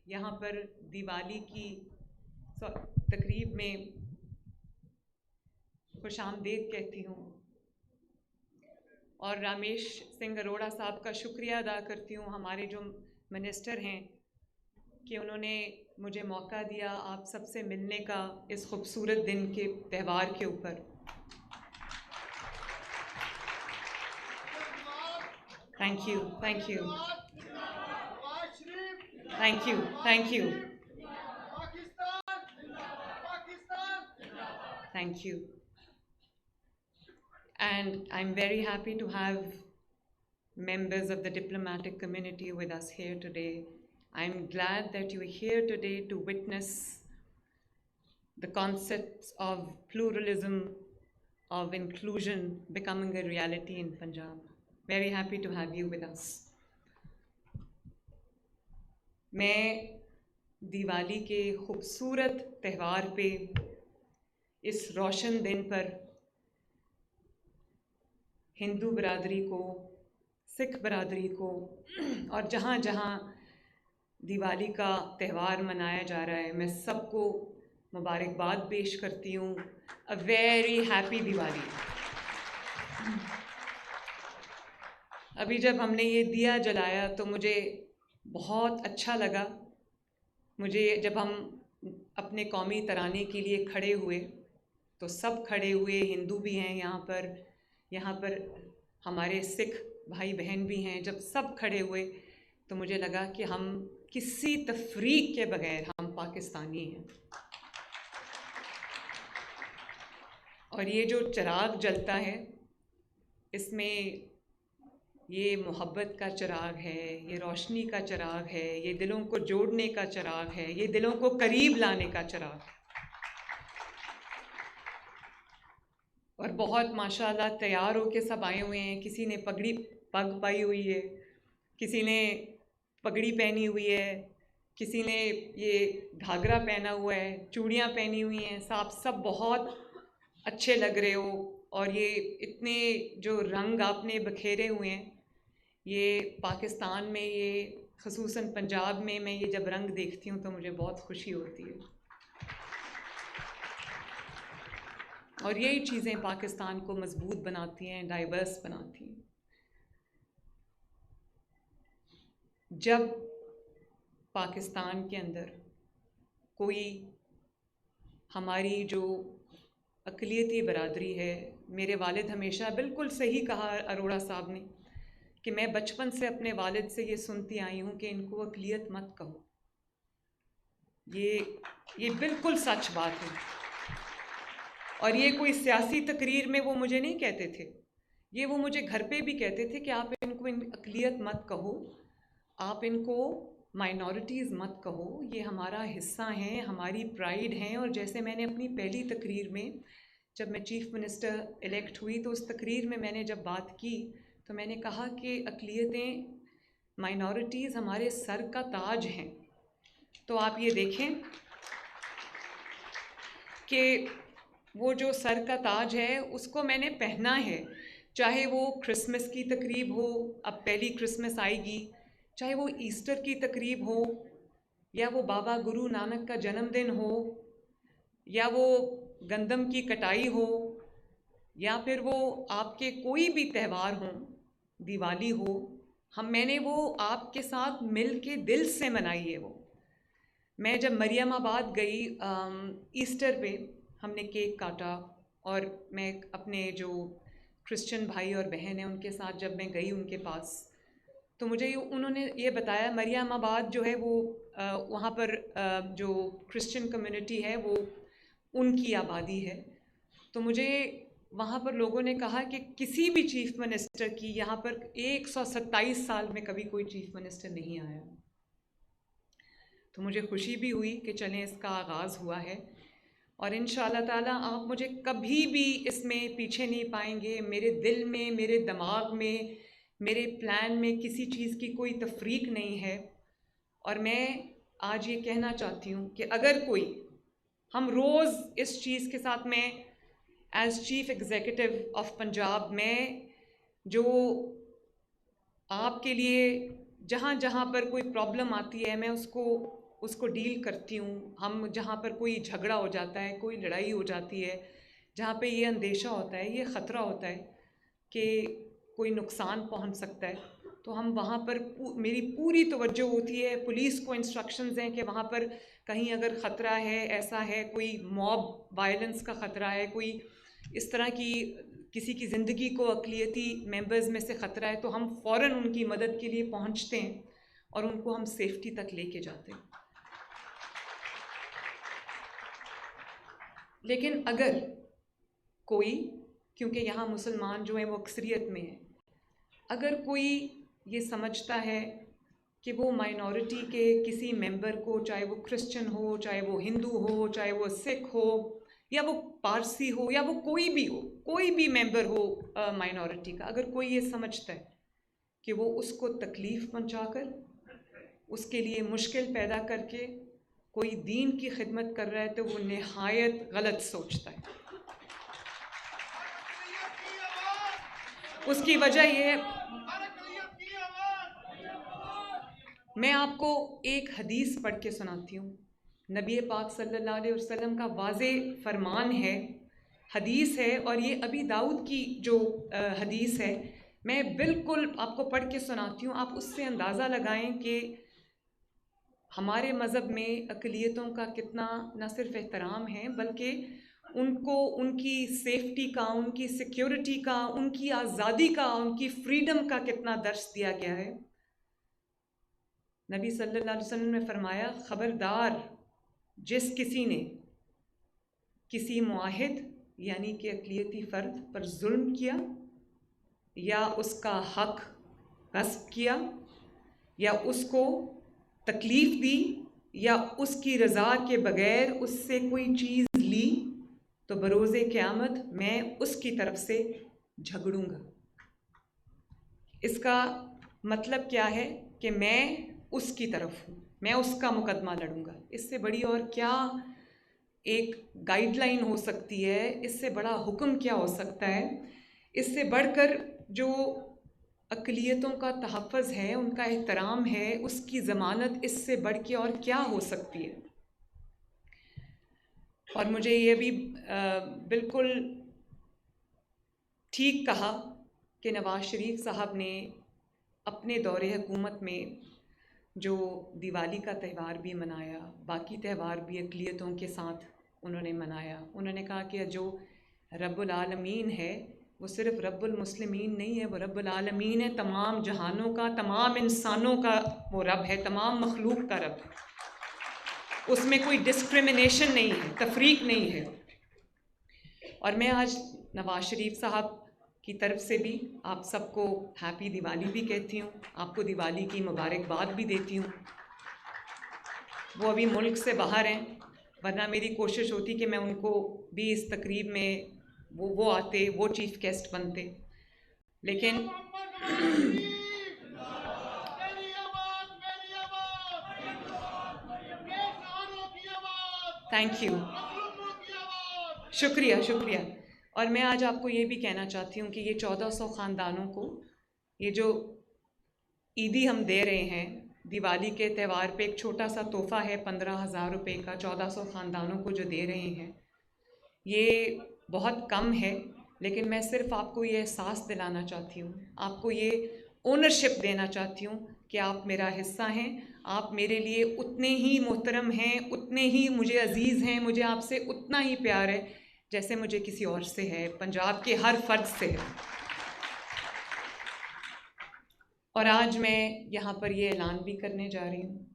यहाँ पर दिवाली की तकरीब में खुशामदीद कहती हूँ और रामेश सिंह अरोड़ा साहब का शुक्रिया अदा करती हूँ, हमारे जो मिनिस्टर हैं, कि उन्होंने मुझे मौका दिया आप सबसे मिलने का इस खूबसूरत दिन के त्यौहार के ऊपर। Thank you, thank you, thank you, thank you, thank you. And I'm very happy to have members of the diplomatic community with us here today. I'm glad that you are here today to witness the concepts of pluralism, of inclusion becoming a reality in Punjab. Very happy to have you with us. मैं दिवाली के खूबसूरत त्यौहार पे, इस रोशन दिन पर हिंदू बरादरी को, सिख बरादरी को और जहाँ जहाँ दिवाली का त्यौहार मनाया जा रहा है, मैं सबको मुबारकबाद पेश करती हूँ। A very happy Diwali. अभी जब हमने ये दिया जलाया तो मुझे बहुत अच्छा लगा। मुझे जब हम अपने कौमी तराने के लिए खड़े हुए तो सब खड़े हुए, हिंदू भी हैं यहाँ पर हमारे सिख भाई बहन भी हैं। जब सब खड़े हुए तो मुझे लगा कि हम किसी तफरीक के बगैर हम पाकिस्तानी हैं। और ये जो चिराग जलता है, इसमें ये मोहब्बत का चिराग है, ये रोशनी का चिराग है, ये दिलों को जोड़ने का चिराग है, ये दिलों को करीब लाने का चिराग है। और बहुत माशाल्लाह तैयार होके सब आए हुए हैं। किसी ने पग पाई हुई है, किसी ने पगड़ी पहनी हुई है, किसी ने ये घाघरा पहना हुआ है, चूड़ियाँ पहनी हुई हैं। सब बहुत अच्छे लग रहे हो। और ये इतने जो रंग आपने बखेरे हुए हैं, ये पाकिस्तान में, ये ख़ुसूसन पंजाब में मैं ये जब रंग देखती हूँ तो मुझे बहुत खुशी होती है। और यही चीज़ें पाकिस्तान को मजबूत बनाती हैं, डाइवर्स बनाती हैं। जब पाकिस्तान के अंदर कोई हमारी जो अक़लियती बरादरी है, मेरे वालिद हमेशा बिल्कुल सही कहा अरोड़ा साहब ने कि मैं बचपन से अपने वालिद से ये सुनती आई हूँ कि इनको अक़लियत मत कहो। ये बिल्कुल सच बात है। और ये कोई सियासी तकरीर में वो मुझे नहीं कहते थे, ये वो मुझे घर पे भी कहते थे कि आप इनको अक़लियत मत कहो, आप इनको माइनॉरिटीज़ मत कहो, ये हमारा हिस्सा हैं, हमारी प्राइड हैं। और जैसे मैंने अपनी पहली तकरीर में, जब मैं चीफ़ मिनिस्टर इलेक्ट हुई, तो उस तकरीर में मैंने जब बात की तो मैंने कहा कि अक़लियतें, माइनॉरिटीज़ हमारे सर का ताज हैं। तो आप ये देखें कि वो जो सर का ताज है उसको मैंने पहना है, चाहे वो क्रिसमस की तकरीब हो, अब पहली क्रिसमस आएगी, चाहे वो ईस्टर की तकरीब हो, या वो बाबा गुरु नानक का जन्मदिन हो, या वो गंदम की कटाई हो, या फिर वो आपके कोई भी त्यौहार हो, दिवाली हो, मैंने वो आपके साथ मिल के दिल से मनाई है। वो मैं जब मरियमाबाद गई ईस्टर पे, हमने केक काटा और मैं अपने जो क्रिश्चियन भाई और बहन हैं उनके साथ जब मैं गई उनके पास, तो मुझे उन्होंने ये बताया मरियमाबाद जो है वो वहाँ पर जो क्रिश्चियन कम्युनिटी है वो उनकी आबादी है। तो मुझे वहाँ पर लोगों ने कहा कि किसी भी चीफ़ मिनिस्टर की यहाँ पर 127 साल में कभी कोई चीफ़ मिनिस्टर नहीं आया। तो मुझे खुशी भी हुई कि चलें इसका आगाज़ हुआ है और इंशाअल्लाह ताला आप मुझे कभी भी इसमें पीछे नहीं पाएंगे। मेरे दिल में, मेरे दिमाग में, मेरे प्लान में किसी चीज़ की कोई तफरीक नहीं है। और मैं आज ये कहना चाहती हूँ कि अगर कोई, हम रोज़ इस चीज़ के साथ में as chief executive of Punjab में जो आपके लिए जहाँ जहाँ पर कोई प्रॉब्लम आती है मैं उसको उसको डील करती हूँ। हम जहाँ पर कोई झगड़ा हो जाता है, कोई लड़ाई हो जाती है, जहाँ पे ये अंदेशा होता है, ये ख़तरा होता है कि कोई नुकसान पहुँच सकता है, तो हम वहाँ पर मेरी पूरी तवज्जो होती है। पुलिस को इंस्ट्रक्शंस हैं कि वहाँ पर कहीं अगर ख़तरा है, ऐसा है, कोई मॉब वायलेंस का ख़तरा है, कोई इस तरह की किसी की ज़िंदगी को अक़लियती मेंबर्स में से ख़तरा है, तो हम फ़ौरन उनकी मदद के लिए पहुँचते हैं और उनको हम सेफ्टी तक लेके जाते हैं। लेकिन अगर कोई, क्योंकि यहाँ मुसलमान जो हैं वो अक्सरियत में हैं, अगर कोई ये समझता है कि वो माइनॉरिटी के किसी मेंबर को, चाहे वो क्रिश्चियन हो, चाहे वो हिंदू हो, चाहे वो सिख हो, या वो पारसी हो, या वो कोई भी हो, कोई भी मेंबर हो माइनॉरिटी का, अगर कोई ये समझता है कि वो उसको तकलीफ़ पहुंचाकर, उसके लिए मुश्किल पैदा करके कोई दीन की खिदमत कर रहा है, तो वो निहायत गलत सोचता है। उसकी वजह ये है, मैं आपको एक हदीस पढ़ के सुनाती हूँ। नबी पाक सल्लल्लाहु अलैहि वसल्लम का वाज़े फरमान है, हदीस है, और ये अबी दाऊद की जो हदीस है, मैं बिल्कुल आपको पढ़ के सुनाती हूँ। आप उससे अंदाज़ा लगाएं कि हमारे मज़हब में अक़लियतों का कितना न सिर्फ एहतराम है, बल्कि उनको उनकी सेफ्टी का, उनकी सिक्योरिटी का, उनकी आज़ादी का, उनकी फ्रीडम का कितना दर्स दिया गया है। नबी सल्लल्लाहु अलैहि वसल्लम ने फरमाया, ख़बरदार जिस किसी ने किसी मुआहिद यानी कि अक़लियती फ़र्द पर जुल्म किया, या उसका हक़ गस्ब किया, या उसको तकलीफ़ दी, या उसकी रज़ा के बग़ैर उससे कोई चीज़ ली, तो बरोज़े क़यामत मैं उसकी तरफ से झगड़ूंगा। इसका मतलब क्या है कि मैं उसकी तरफ हूँ, मैं उसका मुकदमा लड़ूंगा। इससे बड़ी और क्या एक गाइडलाइन हो सकती है, इससे बड़ा हुक्म क्या हो सकता है, इससे बढ़कर जो अक़लियतों का तहफ़्फ़ुज़ है, उनका एहतराम है, उसकी ज़मानत इससे बढ़ के और क्या हो सकती है। और मुझे ये भी बिल्कुल ठीक कहा कि नवाज़ शरीफ साहब ने अपने दौरे हुकूमत में जो दिवाली का त्यौहार भी मनाया, बाकी त्यौहार भी अक़लियतों के साथ उन्होंने मनाया। उन्होंने कहा कि जो रब्बुल आलमीन है वो सिर्फ़ रब्बुल मुस्लिमीन नहीं है, वो रब्बुल आलमीन है, तमाम जहानों का, तमाम इंसानों का वो रब है, तमाम मखलूक का रब है। उसमें कोई डिस्क्रिमिनेशन नहीं है, तफरीक नहीं है। और मैं आज नवाज़ शरीफ साहब की तरफ से भी आप सबको हैप्पी दिवाली भी कहती हूँ, आपको दिवाली की मुबारकबाद भी देती हूँ। वो अभी मुल्क से बाहर हैं, वरना मेरी कोशिश होती कि मैं उनको भी इस तकरीब में वो आते, वो चीफ़ गेस्ट बनते, लेकिन थैंक यू, शुक्रिया शुक्रिया। और मैं आज आपको ये भी कहना चाहती हूँ कि ये 1400 ख़ानदानों को ये जो ईदी हम दे रहे हैं दिवाली के त्यौहार पे, एक छोटा सा तोहफ़ा है 15,000 रुपये का, 1400 ख़ानदानों को जो दे रहे हैं, ये बहुत कम है, लेकिन मैं सिर्फ़ आपको ये एहसास दिलाना चाहती हूँ, आपको ये ओनरशिप देना चाहती हूँ कि आप मेरा हिस्सा हैं, आप मेरे लिए उतने ही मोहतरम हैं, उतने ही मुझे अज़ीज़ हैं, मुझे आपसे उतना ही प्यार है जैसे मुझे किसी और से है, पंजाब के हर फ़र्द से है। और आज मैं यहाँ पर ये ऐलान भी करने जा रही हूँ,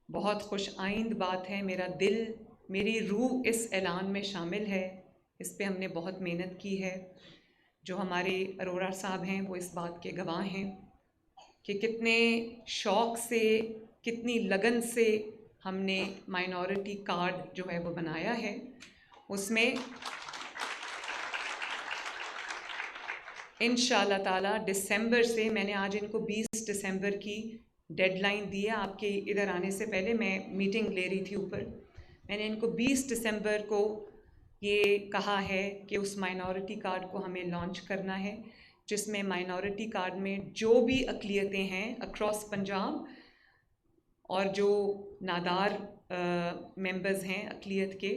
बहुत खुश आइंद बात है, मेरा दिल, मेरी रूह इस ऐलान में शामिल है, इस पे हमने बहुत मेहनत की है। जो हमारे अरोड़ा साहब हैं वो इस बात के गवाह हैं कि कितने शौक़ से, कितनी लगन से हमने माइनॉरिटी कार्ड जो है वो बनाया है। उसमें इंशाअल्लाह ताला दिसंबर से, मैंने आज इनको 20 दिसंबर की डेडलाइन दी है, आपके इधर आने से पहले मैं मीटिंग ले रही थी ऊपर, मैंने इनको 20 दिसंबर को ये कहा है कि उस माइनॉरिटी कार्ड को हमें लॉन्च करना है, जिसमें माइनॉरिटी कार्ड में जो भी अक़लियतें हैं अक्रॉस पंजाब और जो नादार मेंबर्स हैं अक़लियत के,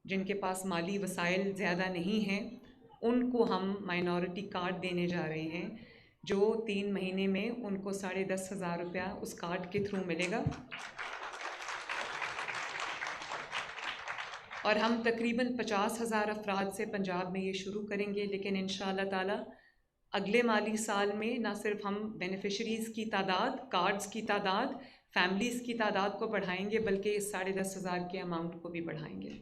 जिनके पास माली वसाइल ज़्यादा नहीं हैं, उनको हम माइनॉरिटी कार्ड देने जा रहे हैं, जो 3 महीने में उनको 10,500 रुपया उस कार्ड के थ्रू मिलेगा। और हम तकरीबन 50,000 अफराद से पंजाब में ये शुरू करेंगे, लेकिन इंशाअल्लाह ताला अगले माली साल में ना सिर्फ हम बेनिफिशरीज़ की तादाद, कार्ड्स की तादाद, फैमिलीज़ की तादाद को बढ़ाएंगे, बल्कि इस 10,500 के अमाउंट को भी बढ़ाएंगे।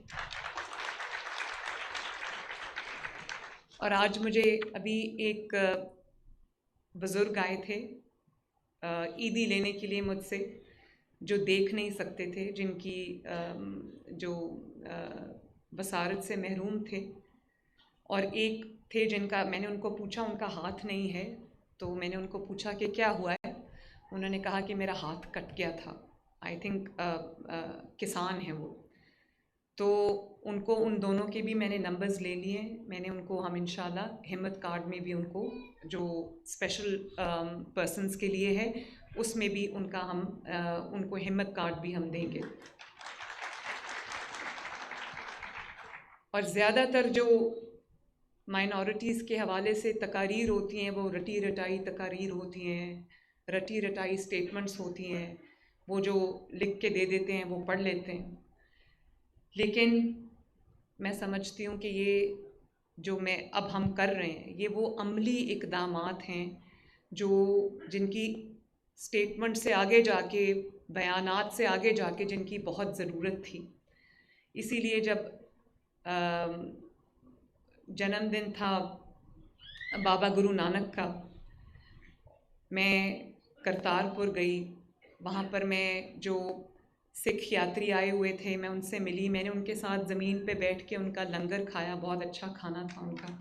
और आज मुझे अभी एक बुज़ुर्ग आए थे ईदी लेने के लिए मुझसे, जो देख नहीं सकते थे, जिनकी जो बसारत से महरूम थे, और एक थे जिनका मैंने उनको पूछा, उनका हाथ नहीं है, तो मैंने उनको पूछा कि क्या हुआ है। उन्होंने कहा कि मेरा हाथ कट गया था। आई थिंक किसान हैं वो। तो उनको, उन दोनों के भी मैंने नंबर्स ले लिए। मैंने उनको, हम इंशाल्लाह हिम्मत कार्ड में भी उनको, जो स्पेशल पर्सन्स के लिए है, उसमें भी उनका हम उनको हिम्मत कार्ड भी हम देंगे। और ज़्यादातर जो माइनॉरिटीज़ के हवाले से तकारीर होती हैं, वो रटी रटाई तकारीर होती हैं, रटी रटाई स्टेटमेंट्स होती हैं, वो जो लिख के दे देते हैं वो पढ़ लेते हैं। लेकिन मैं समझती हूँ कि ये जो अब हम कर रहे हैं, ये वो अमली इक़दामात हैं जो, जिनकी स्टेटमेंट से आगे जाके, बयानात से आगे जाके जिनकी बहुत ज़रूरत थी। इसीलिए जब जन्मदिन था बाबा गुरु नानक का, मैं करतारपुर गई। वहाँ पर मैं, जो सिख यात्री आए हुए थे, मैं उनसे मिली। मैंने उनके साथ ज़मीन पे बैठ के उनका लंगर खाया, बहुत अच्छा खाना था उनका।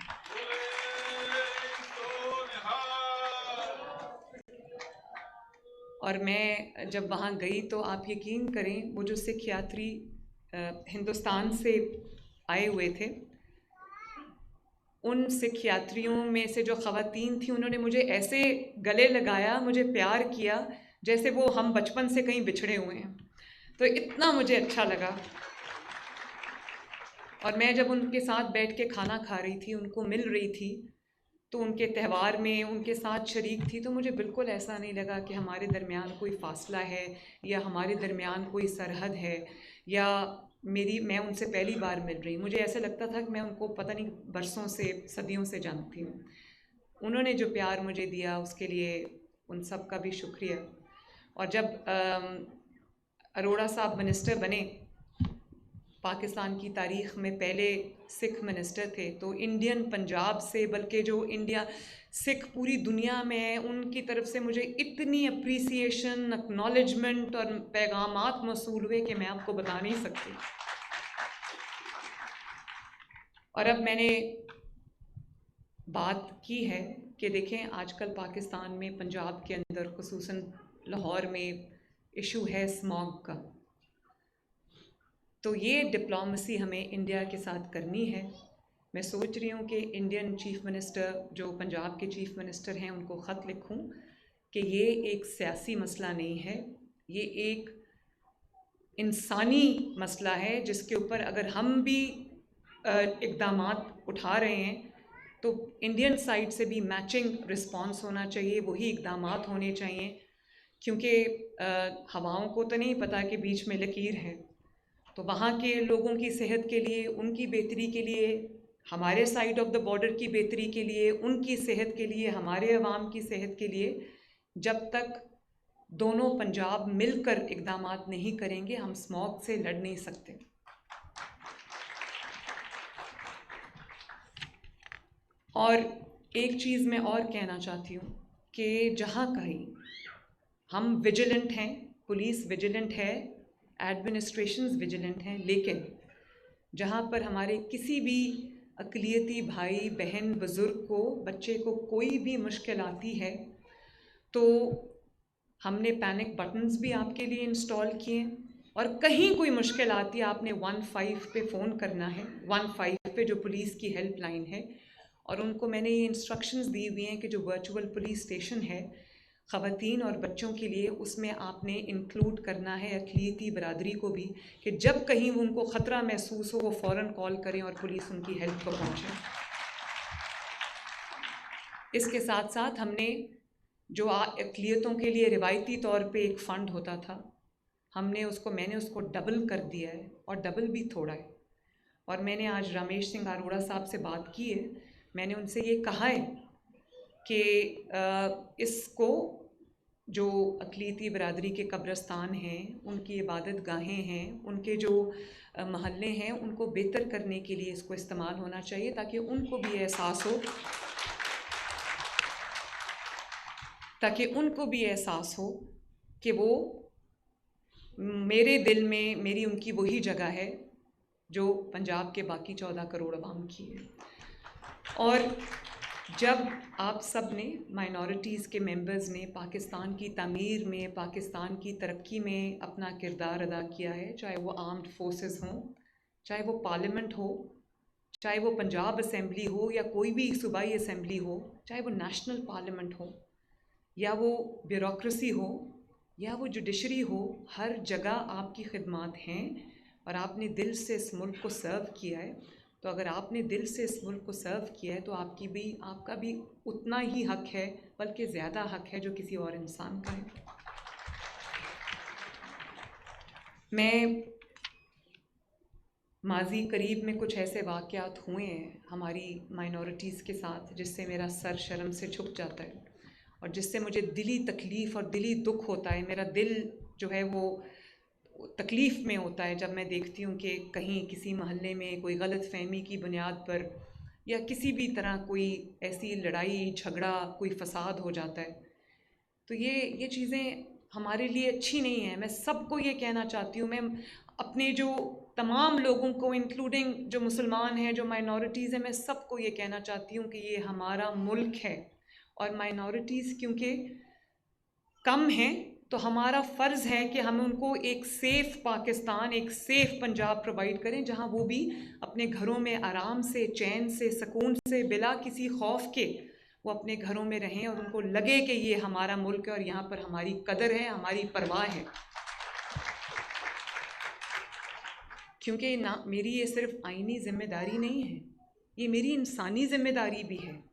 और मैं जब वहाँ गई तो आप यकीन करें, वो जो सिख यात्री हिंदुस्तान से आए हुए थे, उन सिख यात्रियों में से जो ख़वातीन थी, उन्होंने मुझे ऐसे गले लगाया, मुझे प्यार किया, जैसे वो हम बचपन से कहीं बिछड़े हुए हैं। तो इतना मुझे अच्छा लगा। और मैं जब उनके साथ बैठ के खाना खा रही थी, उनको मिल रही थी, तो उनके त्यौहार में उनके साथ शरीक थी, तो मुझे बिल्कुल ऐसा नहीं लगा कि हमारे दरमियान कोई फ़ासला है, या हमारे दरमियान कोई सरहद है, या मैं उनसे पहली बार मिल रही। मुझे ऐसे लगता था कि मैं उनको पता नहीं बरसों से, सदियों से जानती हूँ। उन्होंने जो प्यार मुझे दिया, उसके लिए उन सब का भी शुक्रिया। और जब अरोड़ा साहब मिनिस्टर बने, पाकिस्तान की तारीख़ में पहले सिख मिनिस्टर थे, तो इंडियन पंजाब से, बल्कि जो इंडिया सिख पूरी दुनिया में है, उनकी तरफ से मुझे इतनी अप्रिसिएशन, एक्नॉलेजमेंट और पैगामात मौसूल हुए कि मैं आपको बता नहीं सकती। और अब मैंने बात की है कि देखें, आजकल पाकिस्तान में, पंजाब के अंदर, खुसूसन लाहौर में इशू है स्मॉग का। तो ये डिप्लोमेसी हमें इंडिया के साथ करनी है। मैं सोच रही हूँ कि इंडियन चीफ़ मिनिस्टर, जो पंजाब के चीफ़ मिनिस्टर हैं, उनको ख़त लिखूँ कि ये एक सियासी मसला नहीं है, ये एक इंसानी मसला है, जिसके ऊपर अगर हम भी इक़दामात उठा रहे हैं, तो इंडियन साइड से भी मैचिंग रिस्पॉन्स होना चाहिए, वही इक़दामात होने चाहिए। क्योंकि हवाओं को तो नहीं पता कि बीच में लकीर है। तो वहाँ के लोगों की सेहत के लिए, उनकी बेहतरी के लिए, हमारे साइड ऑफ द बॉर्डर की बेहतरी के लिए, उनकी सेहत के लिए, हमारे अवाम की सेहत के लिए, जब तक दोनों पंजाब मिलकर इक़दामात नहीं करेंगे, हम स्मॉग से लड़ नहीं सकते। और एक चीज़ मैं और कहना चाहती हूँ कि जहाँ कहीं हम विजिलेंट हैं, पुलिस विजिलेंट है, एडमिनिस्ट्रेशंस विजिलेंट हैं, लेकिन जहाँ पर हमारे किसी भी अक़लियती भाई बहन, बुज़ुर्ग को, बच्चे को कोई भी मुश्किल आती है, तो हमने पैनिक बटन्स भी आपके लिए इंस्टॉल किए। और कहीं कोई मुश्किल आती है, आपने 15 पे फ़ोन करना है, 15 पे जो पुलिस की हेल्पलाइन है। और उनको मैंने ये इंस्ट्रक्शंस दी हुई हैं कि जो वर्चुअल पुलिस स्टेशन है, ख़वातीन और बच्चों के लिए, उसमें आपने इंक्लूड करना है अक़लियती बरादरी को भी, कि जब कहीं उनको ख़तरा महसूस हो वो फ़ौरन कॉल करें और पुलिस उनकी हेल्प को पहुँचे। इसके साथ साथ हमने जो अक़लियतों के लिए रिवायती तौर पे एक फ़ंड होता था, मैंने उसको डबल कर दिया है, और डबल भी थोड़ा है। और मैंने आज रमेश सिंह अरोड़ा साहब से बात की है, मैंने उनसे ये कहा है कि इसको जो अक़लियती बरादरी के कब्रिस्तान हैं, उनकी इबादत गाहें हैं, उनके जो महल्ले हैं, उनको बेहतर करने के लिए इसको इस्तेमाल होना चाहिए, ताकि उनको भी एहसास हो कि वो मेरे दिल में मेरी उनकी वही जगह है जो पंजाब के बाकी 14 करोड़ अवाम की है। और जब आप सब ने, माइनॉरिटीज़ के मेंबर्स ने पाकिस्तान की तामीर में, पाकिस्तान की तरक्की में अपना किरदार अदा किया है, चाहे वो आर्म्ड फोर्सेस हों, चाहे वो पार्लियामेंट हो, चाहे वो पंजाब असम्बली हो या कोई भी सूबाई असम्बली हो, चाहे वो नेशनल पार्लियामेंट हो या वो ब्यूरोक्रेसी हो या वो जुडिशरी हो, हर जगह आपकी खिदमत हैं और आपने दिल से इस मुल्क को सर्व किया है। तो अगर आपने दिल से इस मुल्क को सर्व किया है तो आपका भी उतना ही हक है, बल्कि ज़्यादा हक है जो किसी और इंसान का है। मैं माजी करीब में कुछ ऐसे वाक़यात हुए हैं हमारी माइनॉरिटीज़ के साथ जिससे मेरा सर शर्म से झुक जाता है और जिससे मुझे दिली तकलीफ़ और दिली दुख होता है। मेरा दिल जो है वो तकलीफ़ में होता है जब मैं देखती हूँ कि कहीं किसी महल्ले में कोई गलत फ़हमी की बुनियाद पर या किसी भी तरह कोई ऐसी लड़ाई झगड़ा, कोई फ़साद हो जाता है। तो ये चीज़ें हमारे लिए अच्छी नहीं है। मैं सबको ये कहना चाहती हूँ, मैं अपने जो तमाम लोगों को, इंक्लूडिंग जो मुसलमान हैं, जो माइनॉरिटीज़ हैं, मैं सबको ये कहना चाहती हूँ कि ये हमारा मुल्क है और माइनॉरिटीज़ क्योंकि कम हैं तो हमारा फ़र्ज़ है कि हम उनको एक सेफ़ पाकिस्तान, एक सेफ़ पंजाब प्रोवाइड करें, जहाँ वो भी अपने घरों में आराम से, चैन से, सुकून से, बिला किसी खौफ के वो अपने घरों में रहें और उनको लगे कि ये हमारा मुल्क है और यहाँ पर हमारी कदर है, हमारी परवाह है। क्योंकि ना मेरी ये सिर्फ़ आइनी ज़िम्मेदारी नहीं है, ये मेरी इंसानी ज़िम्मेदारी भी है।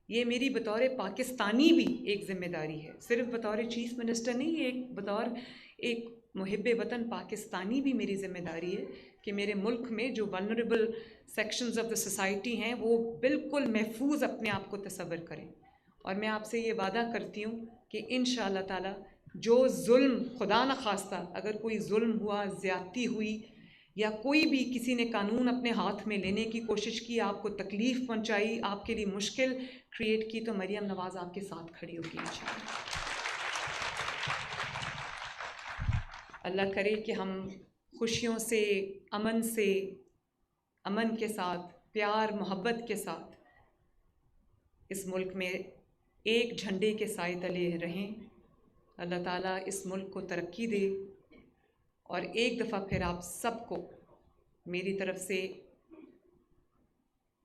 ये मेरी बतौर पाकिस्तानी भी एक ज़िम्मेदारी है, सिर्फ बतौर चीफ़ मिनिस्टर नहीं, एक बतौर एक मुहिब्बे वतन पाकिस्तानी भी मेरी ज़िम्मेदारी है कि मेरे मुल्क में जो vulnerable sections of the society हैं वो बिल्कुल महफूज अपने आप को तसव्वुर करें। और मैं आपसे ये वादा करती हूँ कि इंशाअल्लाह ताला जो जुल्म, खुदा न खास्ता अगर कोई जुल्म हुआ, ज़्यादती हुई या कोई भी किसी ने कानून अपने हाथ में लेने की कोशिश की, आपको तकलीफ़ पहुंचाई, आपके लिए मुश्किल क्रिएट की, तो मरियम नवाज़ आपके साथ खड़ी होगी इंशाअल्लाह। अल्लाह करे कि हम खुशियों से, अमन के साथ, प्यार मोहब्बत के साथ इस मुल्क में एक झंडे के साए तले रहें। अल्लाह ताला इस मुल्क को तरक्की दे। और एक दफ़ा फिर आप सबको मेरी तरफ़ से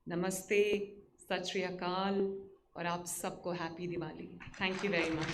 नमस्ते, सत श्री अकाल और आप सबको happy Diwali. Thank you very much.